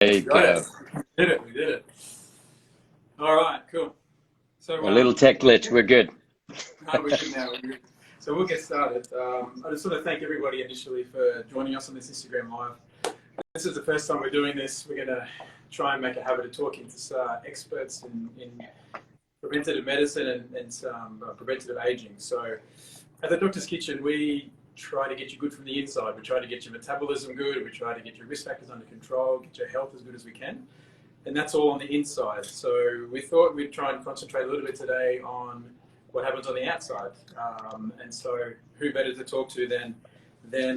you Got it. go. We did it. All right, cool. So, A little tech glitch. We're good. no, we're good now. We're good. So we'll get started. I just want to thank everybody initially for joining us on this Instagram Live. This is the first time we're doing this. We're going to try and make a habit of talking to experts in preventative medicine and some preventative aging. So at the Doctor's Kitchen, we try to get you good from the inside. We try to get your metabolism good. We try to get your risk factors under control, get your health as good as we can. And that's all on the inside. So we thought we'd try and concentrate a little bit today on what happens on the outside. And so who better to talk to than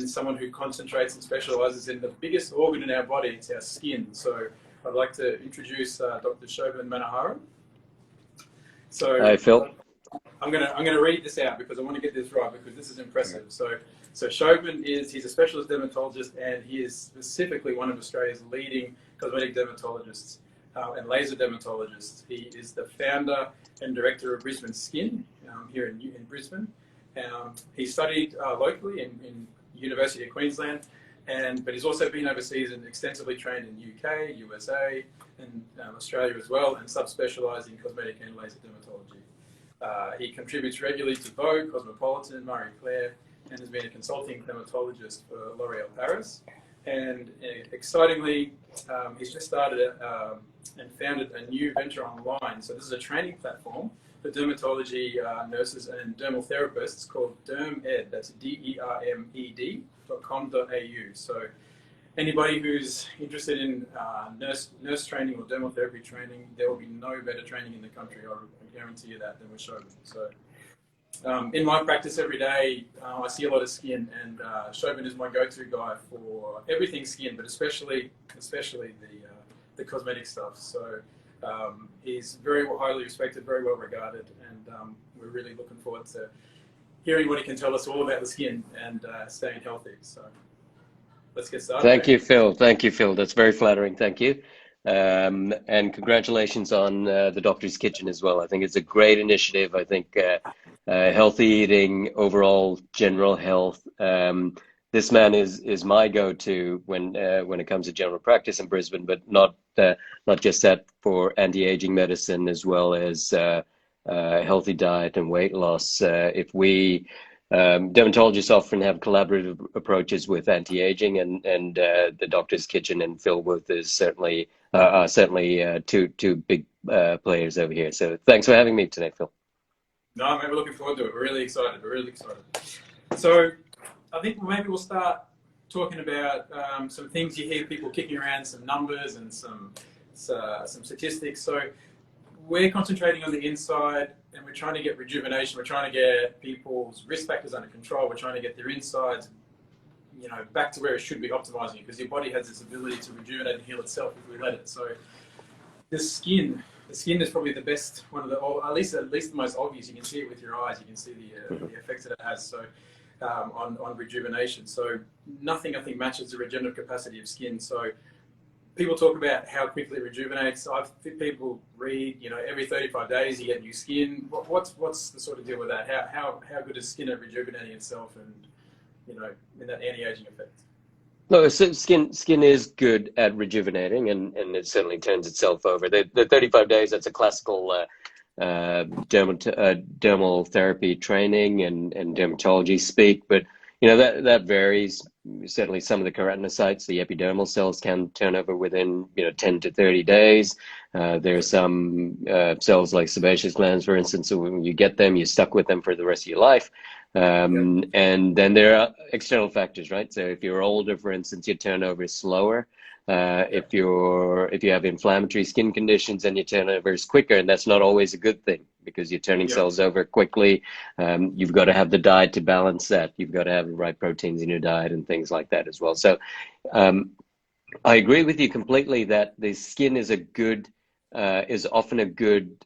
someone who concentrates and specializes in the biggest organ in our body, it's our skin. So I'd like to introduce Dr. Shobhan Manoharan. So Hi, Phil. I'm gonna read this out because I want to get this right because this is impressive. So Shobhan he's a specialist dermatologist and he is specifically one of Australia's leading cosmetic dermatologists and laser dermatologists. He is the founder and director of Brisbane Skin here in Brisbane. He studied locally in University of Queensland, but he's also been overseas and extensively trained in UK, USA, and Australia as well, and subspecialised in cosmetic and laser dermatology. He contributes regularly to Vogue, Cosmopolitan, Marie Claire, and has been a consulting dermatologist for L'Oréal Paris. And excitingly, he's just started and founded a new venture online. So this is a training platform for dermatology nurses and dermal therapists called DermEd. That's DERMED.com.au. So anybody who's interested in nurse training or dermal therapy training, there will be no better training in the country. I guarantee you that than with Shobhan. So in my practice every day, I see a lot of skin, and Shobhan is my go-to guy for everything skin, but especially the cosmetic stuff. So he's very highly respected, very well regarded, and we're really looking forward to hearing what he can tell us all about the skin and staying healthy. So let's get started. Thank you, Phil. Thank you, Phil. That's very flattering. Thank you. And congratulations on the Doctor's Kitchen as well. I think it's a great initiative. I think healthy eating, overall general health. This man is my go-to when it comes to general practice in Brisbane, but not just that, for anti-aging medicine as well as healthy diet and weight loss. If we dermatologists often have collaborative approaches with anti-aging, and the Doctor's Kitchen and Phil Wuth is certainly two big players over here. So thanks for having me today, Phil. No, mate, we're looking forward to it. We're really excited. So I think maybe we'll start talking about some things you hear people kicking around, some numbers and some statistics. So we're concentrating on the inside, and we're trying to get rejuvenation. We're trying to get people's risk factors under control. We're trying to get their insides, back to where it should be, optimizing it, because your body has this ability to rejuvenate and heal itself if we let it. So the skin is probably the best, one of the, or at least the most obvious. You can see it with your eyes. You can see the effects that it has. So on rejuvenation. So nothing, I think, matches the regenerative capacity of skin. So people talk about how quickly it rejuvenates. People read, every 35 days you get new skin. What's the sort of deal with that? How good is skin at rejuvenating itself and, in that anti-aging effect? No, so skin is good at rejuvenating, and it certainly turns itself over. The 35 days, that's a classical dermal therapy training and dermatology speak, but that varies. Certainly some of the keratinocytes, the epidermal cells, can turn over within 10 to 30 days. There are some cells like sebaceous glands, for instance, so when you get them, you're stuck with them for the rest of your life. And then there are external factors, right? So if you're older, for instance, your turnover is slower. If you have inflammatory skin conditions, then your turnover is quicker, and that's not always a good thing because you're turning cells over quickly. You've got to have the diet to balance that. You've got to have the right proteins in your diet and things like that as well. So I agree with you completely that the skin is often a good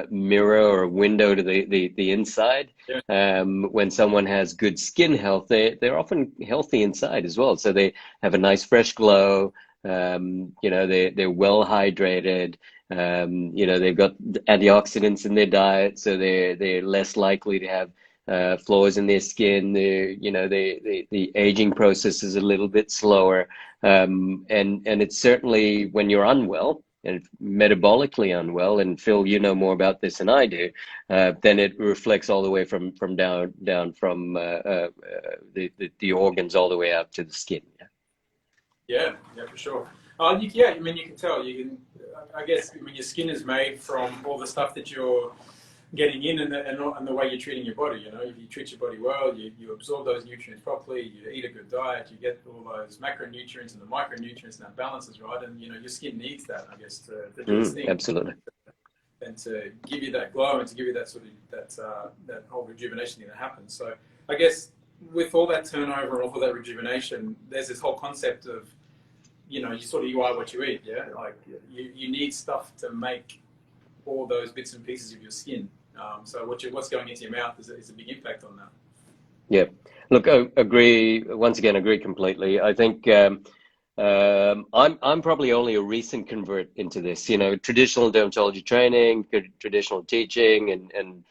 mirror or window to the inside. When someone has good skin health, they're often healthy inside as well. So they have a nice fresh glow. They're well hydrated. They've got antioxidants in their diet, so they're less likely to have flaws in their skin. The aging process is a little bit slower, and it's certainly when you're unwell and metabolically unwell. And Phil, you know more about this than I do. Then it reflects all the way from down from the organs all the way out to the skin. Yeah, yeah, for sure. Yeah, I mean, you can tell. You can, I guess, I mean, your skin is made from all the stuff that you're getting in, and the way you're treating your body. You know, if you treat your body well, you absorb those nutrients properly. You eat a good diet. You get all those macronutrients and the micronutrients, and that balance is right. And you know, your skin needs that, I guess, to do its thing. Absolutely. And to give you that glow and to give you that sort of that whole rejuvenation thing that happens. So I guess with all that turnover and all that rejuvenation, there's this whole concept of, you know, you are what you eat. Yeah, like you need stuff to make all those bits and pieces of your skin. So what's going into your mouth is a big impact on that. Yeah. Look, I agree. Once again, agree completely. I think I'm probably only a recent convert into this. You know, traditional dermatology training, traditional teaching, and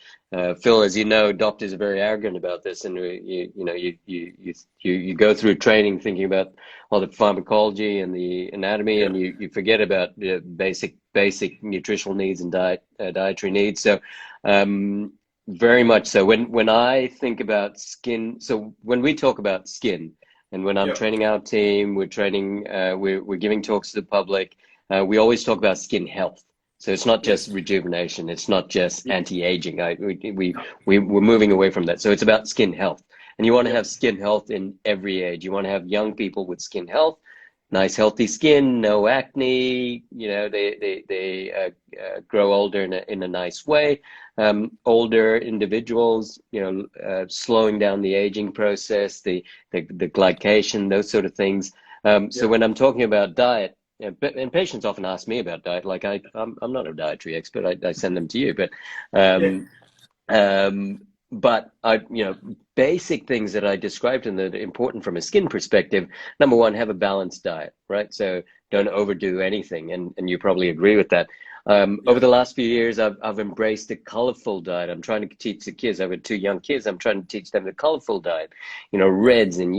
Phil, as you know, doctors are very arrogant about this, and you go through training thinking about all the pharmacology and the anatomy, and you forget about the basic nutritional needs and dietary needs. So very much so. When I think about skin, so when we talk about skin, and when I'm training our team, we're giving talks to the public, we always talk about skin health. So it's not just rejuvenation, it's not just anti-aging. We're moving away from that. So it's about skin health. And you want to have skin health in every age. You want to have young people with skin health, nice healthy skin, no acne. You know, they grow older in a nice way. Older individuals, you know, slowing down the aging process, the glycation, those sort of things. So when I'm talking about diet, and patients often ask me about diet, like I'm not a dietary expert. I send them to you, but basic things that I described and that are important from a skin perspective. Number one, have a balanced diet, right? So don't overdo anything, and you probably agree with that. Over the last few years, I've embraced a colorful diet. I'm trying to teach the kids. I've got 2 young kids. I'm trying to teach them the colorful diet. You know, reds and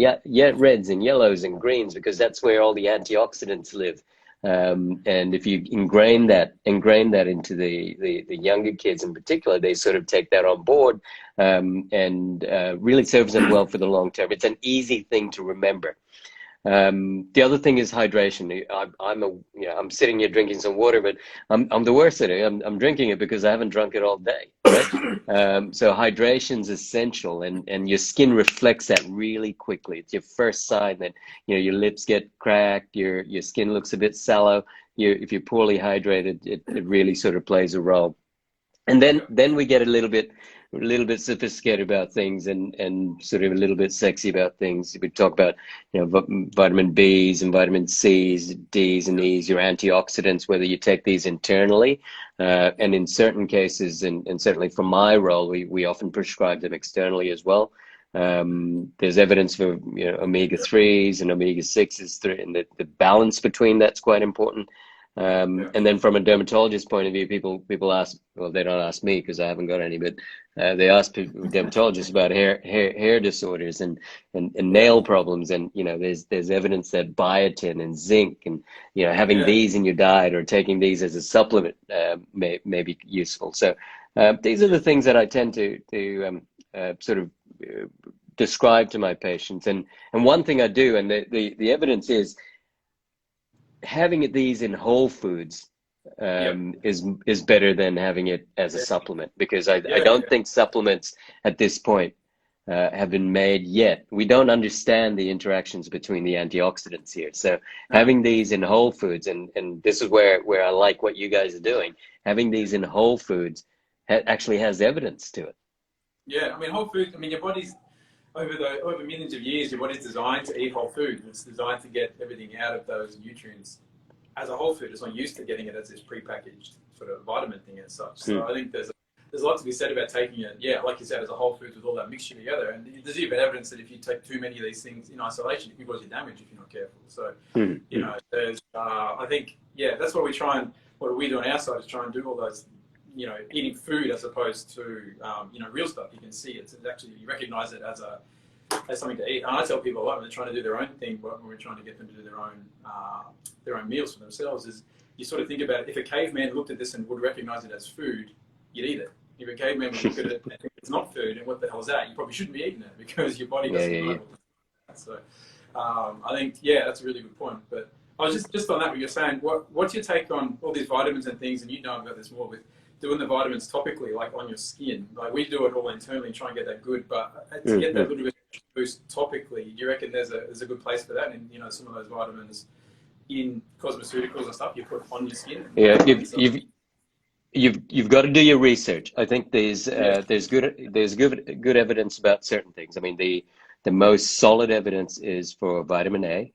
reds and yellows and greens, because that's where all the antioxidants live. And if you ingrain that into the younger kids in particular, they sort of take that on board, and really serves them well for the long term. It's an easy thing to remember. The other thing is hydration. I'm sitting here drinking some water, but I'm the worst at it. I'm drinking it because I haven't drunk it all day, right? So hydration is essential, and your skin reflects that really quickly. It's your first sign that, you know, your lips get cracked, your skin looks a bit sallow. If you're poorly hydrated, it really sort of plays a role. And then we get a little bit sophisticated about things, and sort of a little bit sexy about things. We talk about, you know, vitamin B's and vitamin C's, D's and E's, your antioxidants, whether you take these internally, and in certain cases, and certainly for my role, we often prescribe them externally as well. There's evidence for, you know, omega-3s and omega-6s, and the balance between that's quite important. And then from a dermatologist point of view, people ask, well, they don't ask me because I haven't got any, but they ask dermatologists about hair disorders and nail problems. And, you know, there's evidence that biotin and zinc and, you know, having these in your diet or taking these as a supplement may be useful. So these are the things that I tend to sort of describe to my patients. And one thing I do, and the evidence is, having these in whole foods is better than having it as a supplement, because I don't think supplements at this point have been made yet. We don't understand the interactions between the antioxidants here. So having these in whole foods, and this is where I like what you guys are doing, having these in whole foods actually has evidence to it. Yeah, I mean, whole food, I mean, your body's, over millions of years, your body's designed to eat whole food. It's designed to get everything out of those nutrients as a whole food. It's not used to getting it as this prepackaged sort of vitamin thing as such. So I think there's a lot to be said about taking it, like you said, as a whole food with all that mixture together. And there's even evidence that if you take too many of these things in isolation, it can cause you damage if you're not careful. So, you know, there's, I think, that's what we do on our side, is try and do all those eating food as opposed to real stuff. You can see it's actually, you recognize it as something to eat. And I tell people a lot when they're trying to do their own thing, when we're trying to get them to do their own meals for themselves, is you sort of think about it. If a caveman looked at this and would recognize it as food, you'd eat it. If a caveman would look at it and think it's not food and what the hell is that, you probably shouldn't be eating it because your body doesn't know. So I think, yeah, that's a really good point. But I was just on that, what you're saying, what's your take on all these vitamins and things, and you know about this more, with doing the vitamins topically, like on your skin? Like we do it all internally and try and get that good, but to get that little bit boost topically, you reckon there's a good place for that? And some of those vitamins in cosmeceuticals and stuff you put on your skin? Yeah, you've got to do your research. I think there's good evidence about certain things. I mean, the most solid evidence is for vitamin A,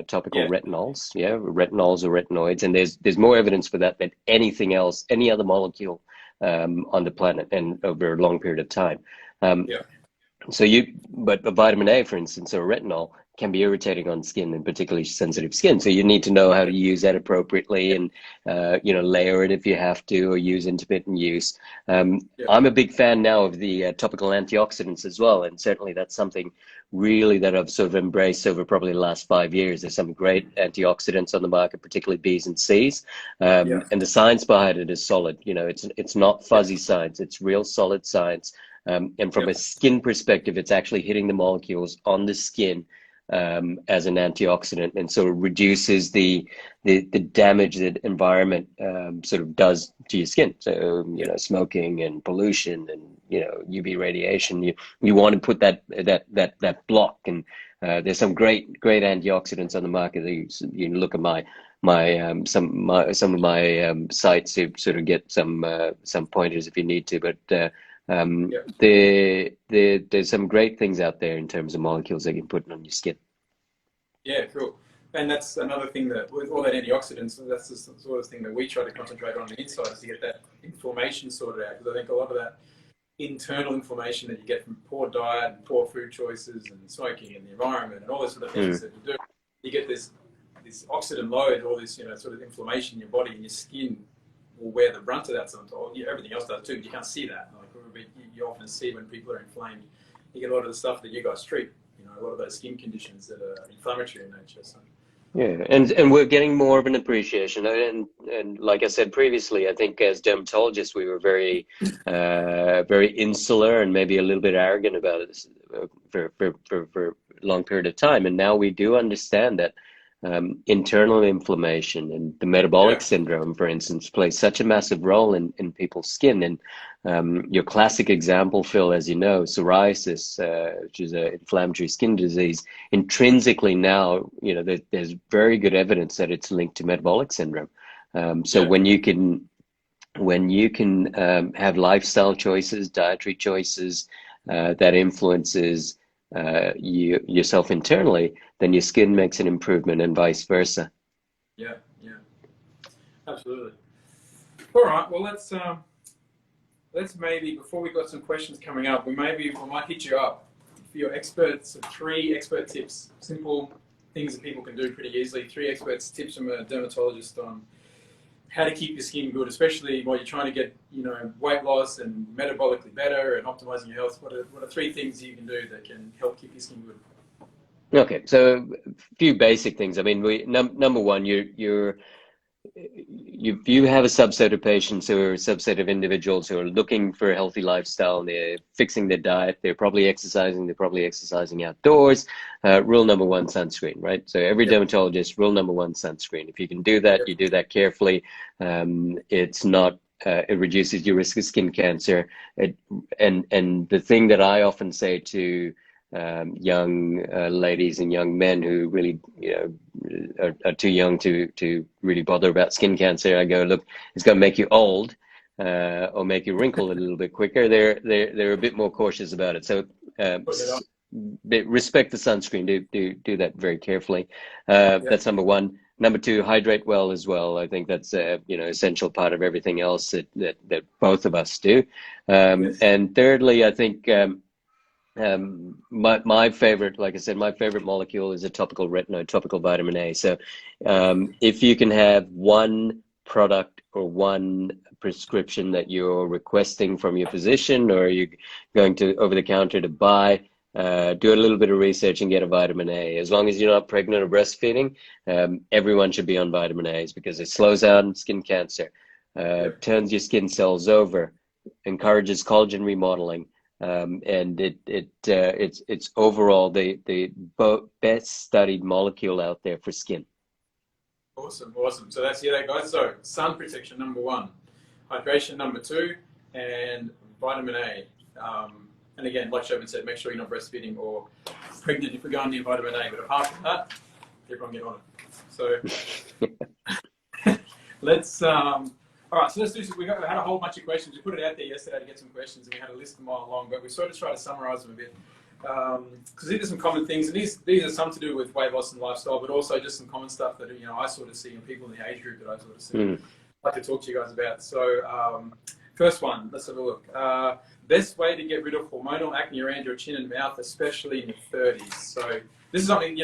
topical retinols, retinols or retinoids, and there's more evidence for that than anything else, any other molecule on the planet, and over a long period of time. But a vitamin A, for instance, or retinol, can be irritating on skin, and particularly sensitive skin. So you need to know how to use that appropriately, and layer it if you have to, or use intermittent use. I'm a big fan now of the topical antioxidants as well, and certainly that's something really that I've sort of embraced over probably the last 5 years. There's some great antioxidants on the market, particularly B's and C's, and the science behind it is solid. It's not fuzzy science; it's real solid science. And from a skin perspective, it's actually hitting the molecules on the skin as an antioxidant, and so it reduces the damage that environment sort of does to your skin. So smoking and pollution and UV radiation, you want to put that block. And there's some great antioxidants on the market. You look at some of my sites to sort of get some pointers if you need to, but there's some great things out there in terms of molecules that you can put on your skin. Yeah, cool. And that's another thing, that with all that antioxidants, that's the sort of thing that we try to concentrate on the inside, is to get that inflammation sorted out. Because I think a lot of that internal inflammation that you get from poor diet and poor food choices and smoking and the environment and all those sort of things that you do, you get this oxidant load, all this sort of inflammation in your body, and your skin will wear the brunt of that sometimes. Everything else does too, but you can't see that. Like you often see when people are inflamed, you get a lot of the stuff that you guys treat. A lot of those skin conditions that are inflammatory in nature. So. Yeah, and we're getting more of an appreciation. And like I said previously, I think as dermatologists, we were very insular and maybe a little bit arrogant about it for a long period of time. And now we do understand that internal inflammation and the metabolic syndrome, for instance, plays such a massive role in people's skin. And your classic example, Phil, as you know, psoriasis, which is an inflammatory skin disease, intrinsically now, there's very good evidence that it's linked to metabolic syndrome. So when you can have lifestyle choices, dietary choices that influences yourself internally, then your skin makes an improvement, and vice versa. Yeah, absolutely. All right, well, let's maybe, before we've got some questions coming up, we might hit you up for your experts, 3 expert tips, simple things that people can do pretty easily. 3 experts tips from a dermatologist on how to keep your skin good, especially while you're trying to get weight loss and metabolically better and optimizing your health. What are 3 things you can do that can help keep your skin good? Okay, so a few basic things. I mean, number one, you have a subset of patients who are a subset of individuals who are looking for a healthy lifestyle, and they're fixing their diet, they're probably exercising outdoors. Rule number 1, sunscreen, right? So every dermatologist, rule number 1, sunscreen. If you can do that, you do that carefully. It reduces your risk of skin cancer. And the thing that I often say to young ladies and young men who really are too young to really bother about skin cancer, I go, look, it's going to make you old or make you wrinkle a little bit quicker. They're a bit more cautious about it. So respect the sunscreen. Do that very carefully. That's number 1. Number 2, hydrate well as well. I think that's essential part of everything else that both of us do. And thirdly, I think my favorite, like I said, my favorite molecule is a topical retinoid, topical vitamin A. So if you can have 1 product or one prescription that you're requesting from your physician, or are you going to over the counter to buy, do a little bit of research and get a vitamin A. As long as you're not pregnant or breastfeeding, everyone should be on vitamin A's because it slows down skin cancer, turns your skin cells over, encourages collagen remodeling, and it's overall the best studied molecule out there for skin. Awesome, awesome. So that's it, guys. So sun protection number 1, hydration number 2, and vitamin A. And again, like Shobhan said, make sure you're not breastfeeding or pregnant if we're going near vitamin A. But apart from that, everyone get on it. So let's. All right, so let's do this. We had a whole bunch of questions. We put it out there yesterday to get some questions, and we had a list a mile long, but we sort of tried to summarise them a bit. Because these are some common things, and these are some to do with weight loss and lifestyle, but also just some common stuff that I sort of see in people in the age group that I sort of see. I'd like to talk to you guys about. So first one, let's have a look. Best way to get rid of hormonal acne around your chin and mouth, especially in your 30s. So this is something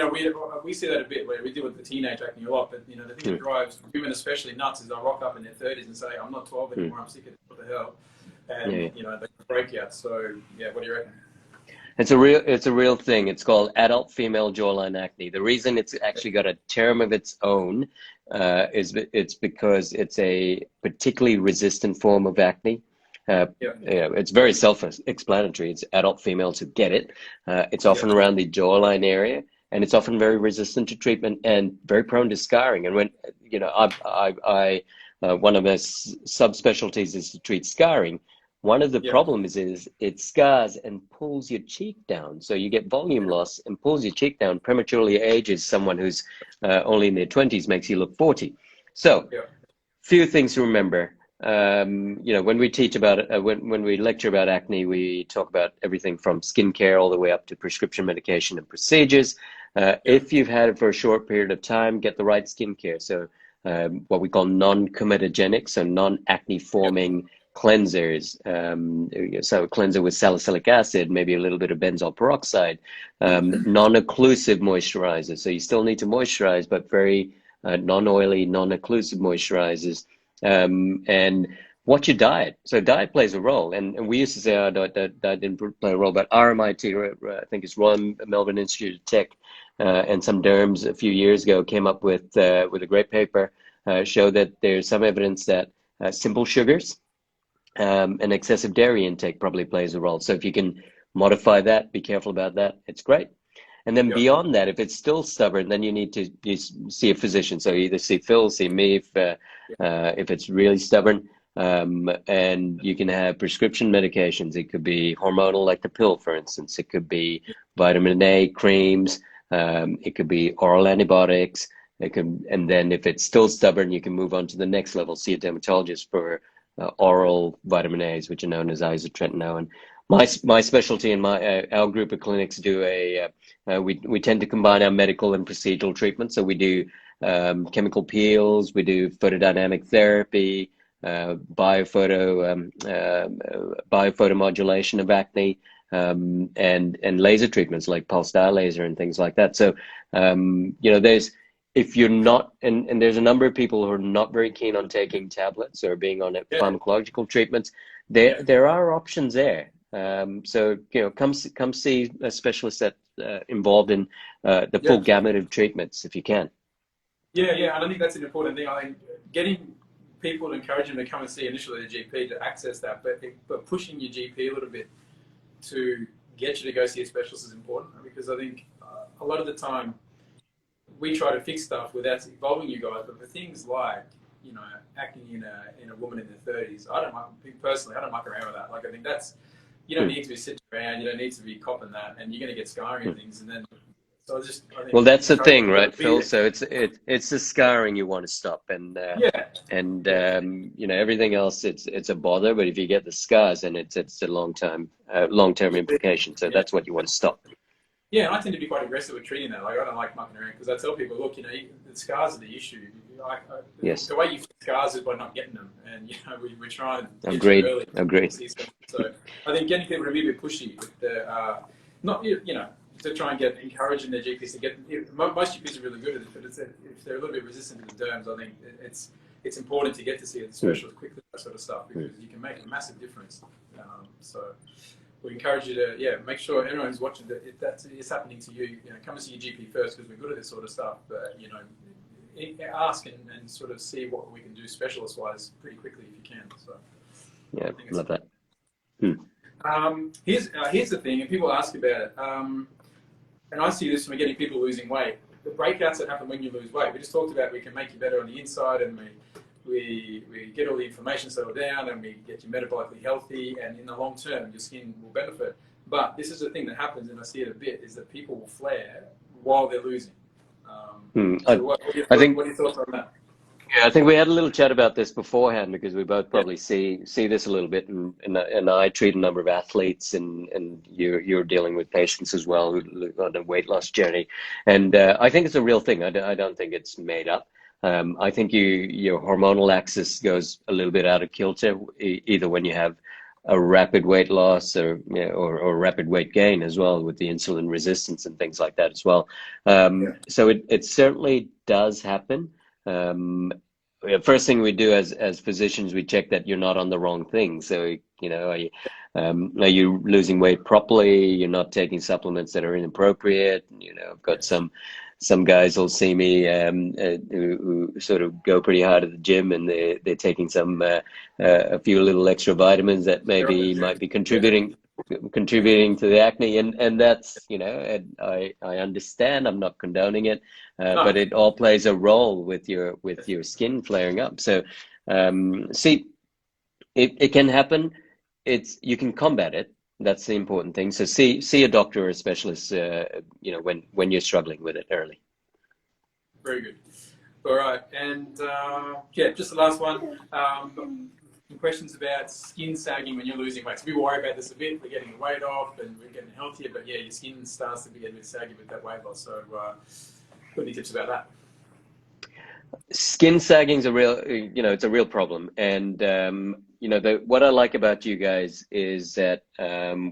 we see that a bit where we deal with the teenage acne a lot, but the thing that drives women especially nuts is they'll rock up in their 30s and say, I'm not 12 anymore, I'm sick of it, what the hell, and they break out. So yeah, what do you reckon? It's a real thing. It's called adult female jawline acne. The reason it's actually got a term of its own is it's because it's a particularly resistant form of acne. It's very self-explanatory. It's adult females who get it. It's often around the jawline area, and it's often very resistant to treatment and very prone to scarring. And when I one of my subspecialties is to treat scarring. One of the problems is it scars and pulls your cheek down. So you get volume loss and pulls your cheek down, prematurely ages someone who's only in their 20s, makes you look 40. So few things to remember. When we teach about when we lecture about acne, we talk about everything from skincare all the way up to prescription medication and procedures. If you've had it for a short period of time, get the right skincare. So what we call non-comedogenic, so non-acne forming cleansers, so a cleanser with salicylic acid, maybe a little bit of benzoyl peroxide, non-occlusive moisturizers. So you still need to moisturize, but very non-oily, non-occlusive moisturizers. And watch your diet. So diet plays a role. And we used to say our diet didn't play a role, but RMIT, I think it's Royal Melbourne Institute of Tech, and some derms a few years ago came up with a great paper, showed that there's some evidence that simple sugars, and excessive dairy intake probably plays a role. So if you can modify that, be careful about that, it's great. And then beyond that, if it's still stubborn, then you need to see a physician. So either see Phil, see me if it's really stubborn. And you can have prescription medications. It could be hormonal, like the pill, for instance. It could be vitamin A creams. It could be oral antibiotics. And then if it's still stubborn, you can move on to the next level, see a dermatologist for oral vitamin A's, which are known as isotretinoin. And my specialty in our group of clinics do we tend to combine our medical and procedural treatment. So we do chemical peels, we do photodynamic therapy, biophotomodulation of acne, and laser treatments like pulse dye laser and things like that. So if you're not, and there's a number of people who are not very keen on taking tablets or being on pharmacological treatments, there are options there. So come see a specialist that's involved in the full gamut of treatments if you can. And I think that's an important thing. I think getting people to encourage them to come and see initially the GP to access that, but pushing your GP a little bit to get you to go see a specialist is important, because I think a lot of the time we try to fix stuff without involving you guys, but for things like acne in a woman in their 30s, I don't muck around with that. Like, I think that's, you don't need to be sitting around, you don't need to be copping that, and you're going to get scarring and things, and then so I think, well, that's the thing, right, Phil? So it's the scarring you want to stop, and everything else it's a bother, but if you get the scars, and it's a long-term implication, so that's what you want to stop. Yeah, and I tend to be quite aggressive with treating that. Like, I don't like mucking around, because I tell people, look, the scars are the issue. The way you fix scars is by not getting them, and we try and get Agreed. you early. Agreed. So I think getting people to be a bit pushy with the to try and encouraging their GPs to get. Most GPs are really good at it, but if they're a little bit resistant to the derms, I think it's important to get to see a specialist quickly, that sort of stuff, because you can make a massive difference. So we encourage you to, make sure everyone who's watching that if that is happening to you, come and see your GP first, because we're good at this sort of stuff. But ask and sort of see what we can do specialist-wise pretty quickly if you can. So yeah, love that. Here's the thing, and people ask about it, and I see this when we're getting people losing weight. The breakouts that happen when you lose weight, we just talked about we can make you better on the inside, and we get all the inflammation settled down, and we get you metabolically healthy, and in the long term, your skin will benefit. But this is the thing that happens, and I see it a bit, is that people will flare while they're losing. What are your thoughts on that? Yeah, I think we had a little chat about this beforehand, because we both probably see this a little bit, and I treat a number of athletes, and you're dealing with patients as well who are on a weight loss journey, and I think it's a real thing. I don't think it's made up. I think your hormonal axis goes a little bit out of kilter, either when you have a rapid weight loss or rapid weight gain as well, with the insulin resistance and things like that as well. So it certainly does happen. First thing we do as physicians, we check that you're not on the wrong thing. So, are you losing weight properly? You're not taking supplements that are inappropriate. I've got some guys will see me who sort of go pretty hard at the gym, and they're taking a few little extra vitamins that maybe might be contributing to the acne, and that's and I understand. I'm not condoning it, but it all plays a role with your skin flaring up. So see, it can happen. You can combat it. That's the important thing. So see a doctor or a specialist when you're struggling with it early. Very good. All right, and just the last one. Some questions about skin sagging when you're losing weight. So we worry about this a bit. We're getting the weight off and we're getting healthier, but your skin starts to be a bit saggy with that weight loss. So got any tips about that? Skin sagging is it's a real problem, and what I like about you guys is that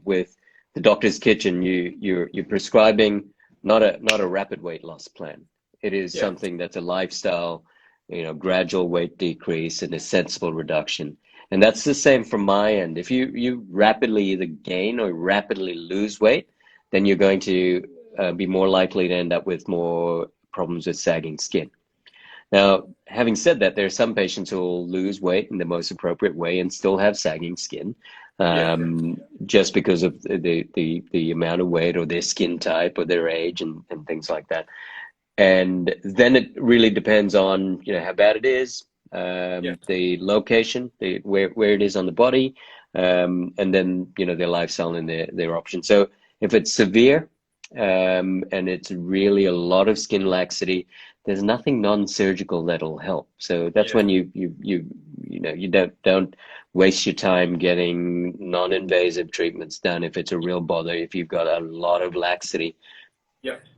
with the doctor's kitchen, you're prescribing not a rapid weight loss plan. It is something that's a lifestyle, gradual weight decrease and a sensible reduction. And that's the same from my end. If you rapidly either gain or rapidly lose weight, then you're going to be more likely to end up with more problems with sagging skin. Now, having said that, there are some patients who will lose weight in the most appropriate way and still have sagging skin, just because of the amount of weight or their skin type or their age and things like that. And then it really depends on how bad it is, the location, where it is on the body, and then their lifestyle and their options. So if it's severe and it's really a lot of skin laxity, there's nothing non-surgical that'll help. So that's when you don't waste your time getting non-invasive treatments done if it's a real bother, if you've got a lot of laxity.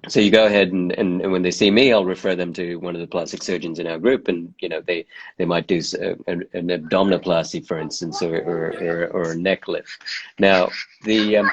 So you go ahead and when they see me, I'll refer them to one of the plastic surgeons in our group, and they might do an abdominoplasty, for instance, or a neck lift. Now the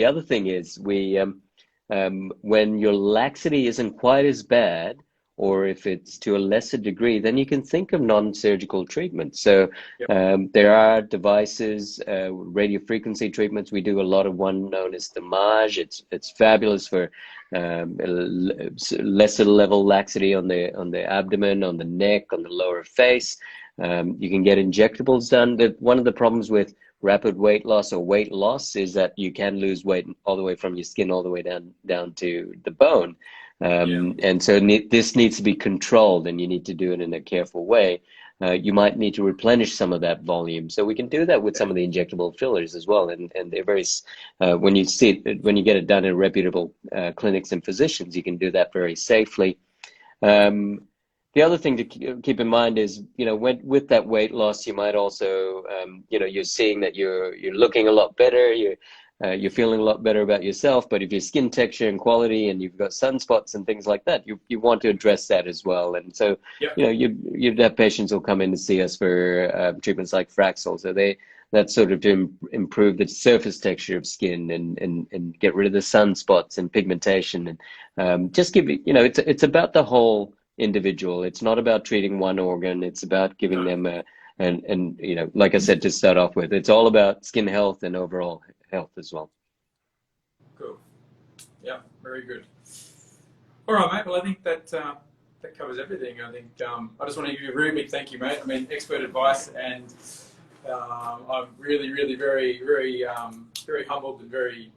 other thing is when your laxity isn't quite as bad, or if it's to a lesser degree, then you can think of non-surgical treatment. So there are devices, radiofrequency treatments. We do a lot of one known as Thermage. It's fabulous for lesser level laxity on the abdomen, on the neck, on the lower face. You can get injectables done. One of the problems with rapid weight loss or weight loss is that you can lose weight all the way from your skin all the way down to the bone. And so this needs to be controlled, and you need to do it in a careful way. You might need to replenish some of that volume. So we can do that with some of the injectable fillers as well. And they're very, when you get it done in reputable clinics and physicians, you can do that very safely. The other thing to keep in mind is, with that weight loss, you might also, you're seeing that you're looking a lot better. You're feeling a lot better about yourself, but if your skin texture and quality and you've got sunspots and things like that, you want to address that as well. And so, you'd have patients who'll come in to see us for treatments like Fraxel. So that's sort of to improve the surface texture of skin and get rid of the sunspots and pigmentation, and just give it, it's about the whole individual. It's not about treating one organ. It's about giving No. them a, and you know, like I said to start off with, it's all about skin health and overall health as well. Cool. Yeah, very good. All right, mate. Well, I think that that covers everything. I think I just want to give you a really big thank you, mate. I mean, expert advice, and I'm really, really, very humbled and very,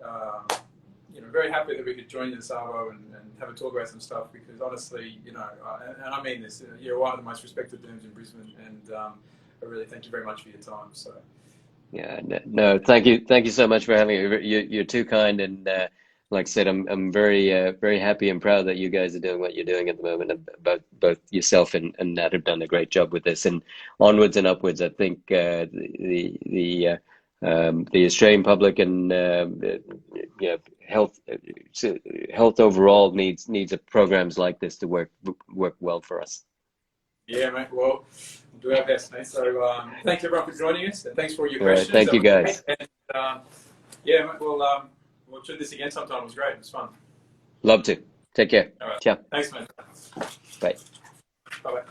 very happy that we could join the Savo and have a talk about some stuff. Because honestly, and I mean this, you're one of the most respected derms in Brisbane, and I really thank you very much for your time. So. Yeah, no, thank you so much for having me. You're too kind, and like I said, I'm very happy and proud that you guys are doing what you're doing at the moment. Both yourself and Nat have done a great job with this, and onwards and upwards. I think the Australian public and health health overall needs of programs like this to work well for us. Yeah, mate. Well, we'll do our best, mate. So thanks everyone for joining us, and thanks for all your All right, questions. thank That you was great. guys. And yeah, mate, we'll do this again sometime. It was great. It was fun. Love to. Take care. All right. Ciao. Thanks, mate. Bye. Bye-bye.